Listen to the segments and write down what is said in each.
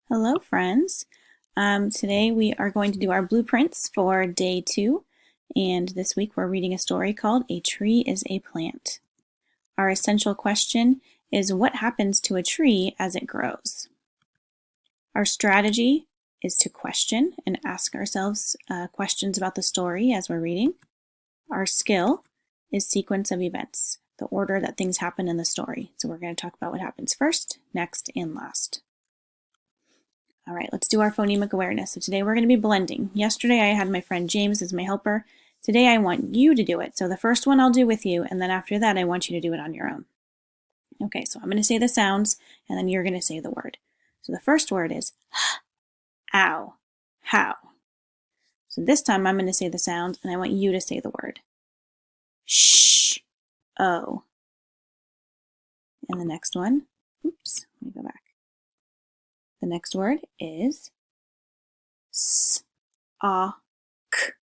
Hello, friends. Today we are going to do our blueprints for day 2, and this week we're reading a story called A Tree is a Plant. Our essential question is what happens to a tree as it grows? Our strategy is to question and ask ourselves questions about the story as we're reading. Our skill is sequence of events, the order that things happen in the story. So we're going to talk about what happens first, next, and last. All right, let's do our phonemic awareness. So today we're going to be blending. Yesterday I had my friend James as my helper. Today I want you to do it. So the first one I'll do with you, and then after that I want you to do it on your own. Okay, so I'm going to say the sounds, and then you're going to say the word. So the first word is ow, how. So this time I'm going to say the sound, and I want you to say the word. Shh, oh. And the next one, oops, let me go back. The next word is s, ah, k.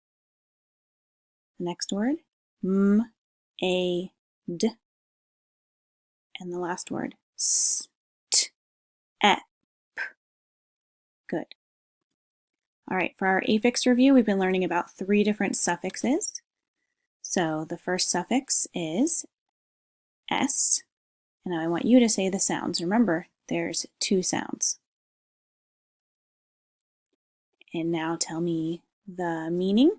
The next word, m, a, d. And the last word, s, t, e, p. Good. All right, for our affix review, we've been learning about 3 different suffixes. So the first suffix is s, and now I want you to say the sounds. Remember, there's 2 sounds. And now tell me the meaning.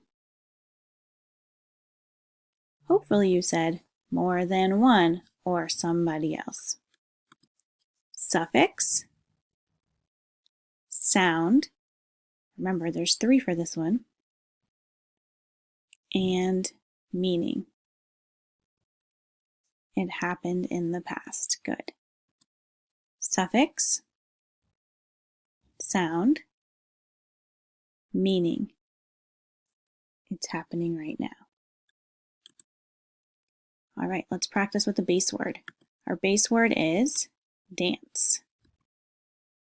Hopefully you said more than one or somebody else. Suffix, sound, remember there's 3 for this one, and meaning. It happened in the past. Good. Suffix, sound, meaning. It's happening right now. All right, let's practice with the base word. Our base word is dance.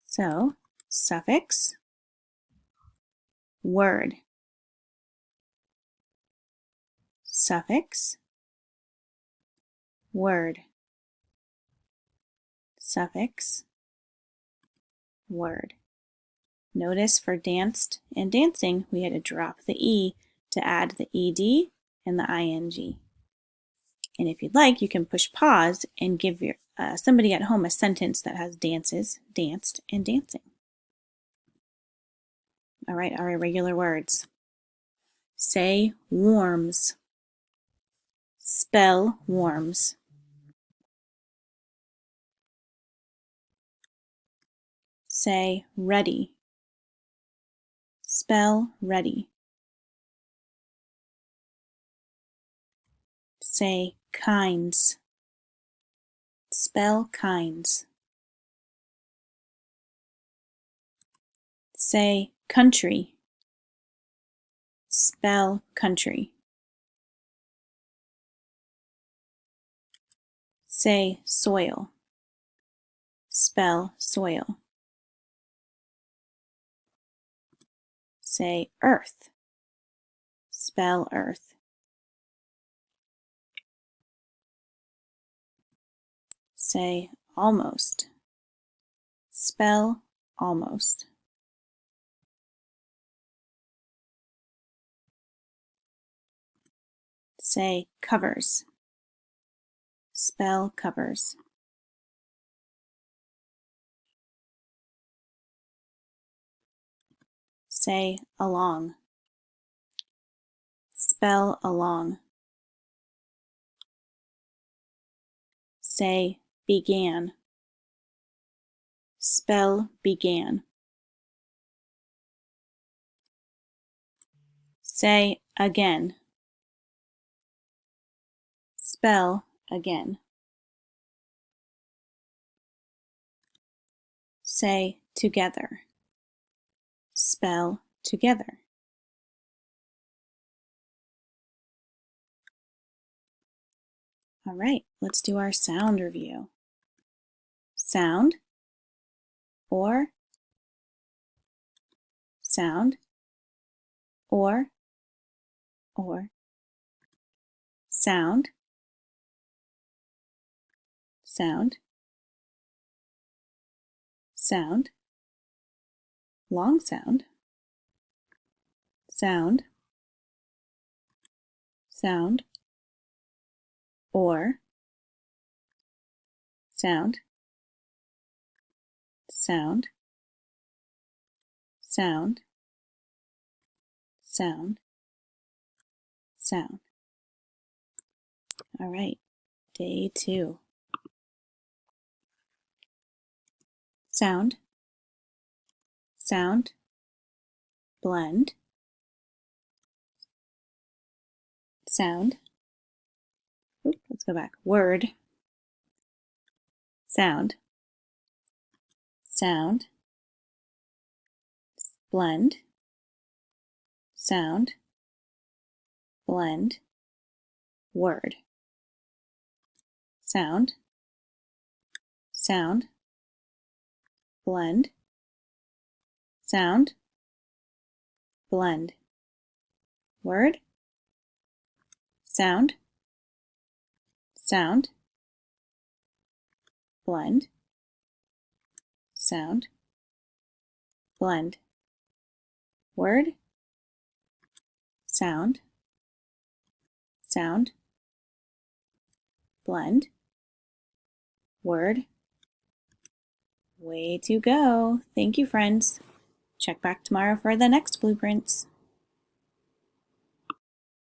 So, suffix, word. Suffix, word. Suffix, word. Notice for danced and dancing, we had to drop the E to add the ED and the ING. And if you'd like, you can push pause and give your somebody at home a sentence that has dances, danced, and dancing. All right, our irregular words. Say warms. Spell warms. Say ready. Spell ready. Say kinds. Spell kinds. Say country. Spell country. Say soil. Spell soil. Say earth. Spell earth. Say almost. Spell almost. Say covers. Spell covers. Say along. Spell along. Say began. Spell began. Say again. Spell again. Say together. Spell together. All right, let's do our sound review. Sound, or, sound, or, sound, sound, sound, long sound, sound, sound, or, sound, sound, sound, sound, sound. All right, day 2. Sound, sound, blend, sound. Oop, let's go back. Word, sound, sound, blend, sound, blend, word, sound, sound, blend, sound, blend, word, sound, sound, blend, sound, blend, word, sound, sound, blend, word. Way to go. Thank you, friends. Check back tomorrow for the next blueprints.